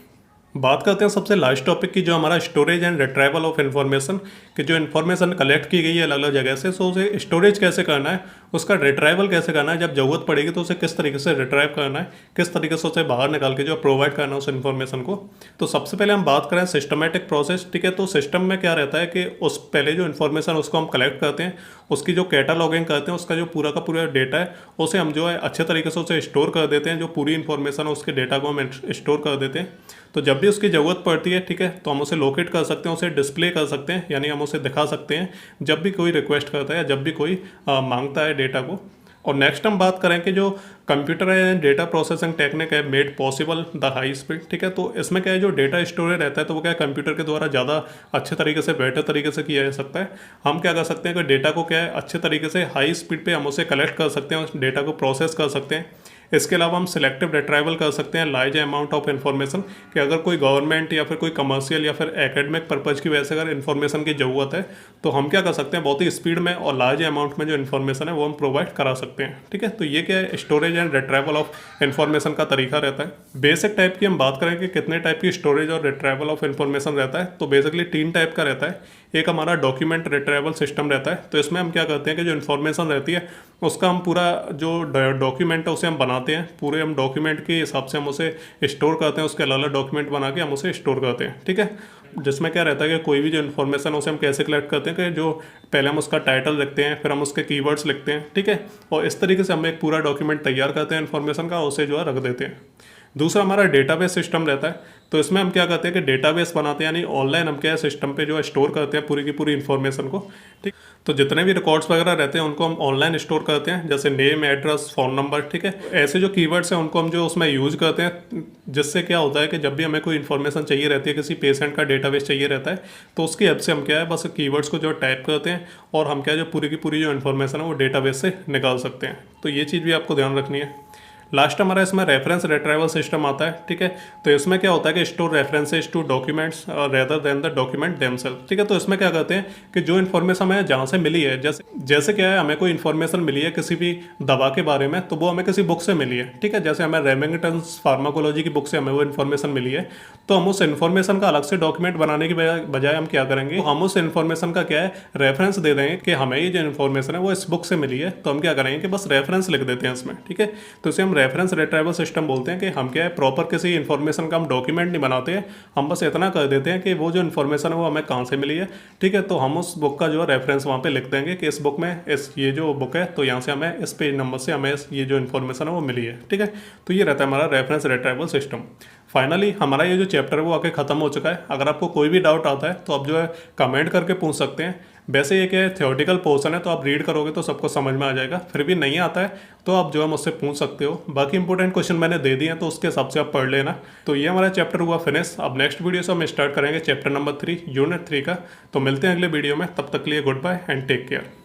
बात करते हैं सबसे लास्ट टॉपिक की, जो हमारा storage and retrieval of information, कि जो इन्फॉर्मेशन कलेक्ट की गई है अलग अलग जगह से, सो उसे स्टोरेज कैसे करना है, उसका रिट्राइवल कैसे करना है, जब ज़रूरत पड़ेगी तो उसे किस तरीके से रिट्राइव करना है, किस तरीके से उसे बाहर निकाल के जो प्रोवाइड करना है उस इन्फॉर्मेशन को। तो सबसे पहले हम बात करें सिस्टमेटिक प्रोसेस, ठीक है। तो सिस्टम में क्या रहता है कि उस पहले जो इन्फॉर्मेशन उसको हम कलेक्ट करते हैं, उसकी जो कैटालॉगिंग करते हैं, उसका जो पूरा का पूरा डेटा है उसे हम जो है अच्छे तरीके से उसे स्टोर कर देते हैं। जो पूरी इन्फॉर्मेशन है उसके डेटा को हम स्टोर कर देते हैं। तो जब भी उसकी ज़रूरत पड़ती है, ठीक है, तो हम उसे लोकेट कर सकते हैं, उसे डिस्प्ले कर सकते हैं, यानी हम उसे दिखा सकते हैं जब भी कोई रिक्वेस्ट करता है या जब भी कोई मांगता है डेटा को। और नेक्स्ट हम बात करें कि जो computer and data processing technique है made possible the high speed, ठीक है। तो इसमें क्या है, जो डेटा स्टोरेज रहता है तो वो क्या है कंप्यूटर के द्वारा ज़्यादा अच्छे तरीके से, बेटर तरीके से किया जा सकता है। हम क्या कर सकते हैं कि डेटा को क्या है अच्छे तरीके से हाई स्पीड पे हम उसे कलेक्ट कर सकते हैं, उस डेटा को प्रोसेस कर सकते हैं। इसके अलावा हम सिलेक्टिव रिट्राइवल कर सकते हैं लार्ज अमाउंट ऑफ इन्फॉर्मेशन, कि अगर कोई गवर्नमेंट या फिर कोई कमर्शियल या फिर एकेडमिक पर्पज़ की वजह से अगर इन्फॉर्मेशन की ज़रूरत है तो हम क्या कर सकते हैं, बहुत ही स्पीड में और लार्ज अमाउंट में जो इन्फॉर्मेशन है वो हम प्रोवाइड करा सकते हैं, ठीक है। तो ये क्या है storage and retrieval of information का तरीका रहता है। बेसिक टाइप की हम बात करें कि कितने टाइप की स्टोरेज और रिट्राइवल ऑफ इन्फॉर्मेशन रहता है, तो बेसिकली 3 टाइप का रहता है। एक हमारा डॉक्यूमेंट रिट्राइवल सिस्टम रहता है। तो इसमें हम क्या करते हैं कि जो इन्फॉर्मेशन रहती है उसका हम पूरा जो डॉक्यूमेंट है उसे हम बनाते हैं, पूरे हम डॉक्यूमेंट के हिसाब से हम उसे स्टोर करते हैं, उसके अलग अलग डॉक्यूमेंट बना के हम उसे स्टोर करते हैं, ठीक है। जिसमें क्या रहता है कि कोई भी जो इन्फॉर्मेशन उसे हम कैसे कलेक्ट करते हैं, कि जो पहले हम उसका टाइटल लिखते हैं, फिर हम उसके कीवर्ड्स लिखते हैं, ठीक है, और इस तरीके से हम एक पूरा डॉक्यूमेंट तैयार करते हैं इन्फॉर्मेशन का, उसे जो है रख देते हैं। दूसरा हमारा डेटाबेस सिस्टम रहता है। तो इसमें हम क्या करते हैं कि डेटाबेस बनाते हैं, यानी ऑनलाइन हम क्या है सिस्टम पे जो है स्टोर करते हैं पूरी की पूरी इन्फॉर्मेशन को, ठीक। तो जितने भी रिकॉर्ड्स वगैरह रहते हैं उनको हम ऑनलाइन स्टोर करते हैं, जैसे नेम, एड्रेस, फ़ोन नंबर, ठीक है। ऐसे जो कीवर्ड्स हैं उनको हम जो उसमें यूज करते हैं, जिससे क्या होता है कि जब भी हमें कोई इन्फॉर्मेशन चाहिए रहती है, किसी पेशेंट का डेटाबेस चाहिए रहता है, तो उसकी हेल्प से हम क्या है बस कीवर्ड्स को जो टाइप करते हैं और हम क्या जो पूरी की पूरी जो इन्फॉर्मेशन है वो डेटाबेस से निकाल सकते हैं। तो ये चीज़ भी आपको ध्यान रखनी है। लास्ट हमारा इसमें रेफरेंस रिट्राइवल सिस्टम आता है, ठीक है। तो इसमें क्या होता है कि store references to documents rather than the document themself, ठीक है। तो इसमें क्या करते हैं कि जो इन्फॉर्मेशन हमें जहाँ से मिली है, जैसे क्या है हमें कोई इन्फॉर्मेशन मिली है किसी भी दवा के बारे में, तो वो हमें किसी बुक से मिली है, ठीक है। जैसे हमें रेमिंगटन्स फार्माकोलॉजी की बुक से हमें वो इन्फॉर्मेशन मिली है, तो हम उस इन्फॉर्मेशन का अलग से डॉक्यूमेंट बनाने की बजाय हम क्या करेंगे, हम उस इन्फॉर्मेशन का क्या है रेफरेंस दे देंगे कि हमें ये जो इन्फॉर्मेशन है वो इस बुक से मिली है। तो हम क्या करेंगे कि बस रेफरेंस लिख देते हैं इसमें, ठीक है। तो इसे हम रेफरेंस रिट्राइवल सिस्टम बोलते हैं, कि हम क्या है प्रॉपर किसी इन्फॉर्मेशन का हम डॉक्यूमेंट नहीं बनाते हैं, हम बस इतना कर देते हैं कि वो जो इन्फॉर्मेशन है वो हमें कहाँ से मिली है, ठीक है। तो हम उस बुक का जो है रेफरेंस वहाँ पे लिख देंगे कि इस बुक में ये जो बुक है तो यहाँ से हमें इस पेज नंबर से हमें ये जो इन्फॉर्मेशन है वो मिली है, ठीक है। तो ये रहता है हमारा रेफरेंस रिट्राइवल सिस्टम। फाइनली हमारा ये जो चैप्टर है वो आके ख़त्म हो चुका है। अगर आपको कोई भी डाउट आता है तो आप जो है कमेंट करके पूछ सकते हैं। वैसे ये क्या थ्योरेटिकल पोर्शन है, तो आप रीड करोगे तो सबको समझ में आ जाएगा। फिर भी नहीं आता है तो आप जो है मुझसे पूछ सकते हो। बाकी इंपॉर्टेंट क्वेश्चन मैंने दे दिए हैं तो उसके हिसाब से आप पढ़ लेना। तो ये हमारा चैप्टर हुआ फिनिश। अब नेक्स्ट वीडियो से हम स्टार्ट करेंगे चैप्टर नंबर 3 यूनिट 3 का। तो मिलते हैं अगले वीडियो में, तब तक के लिए good bye and take care.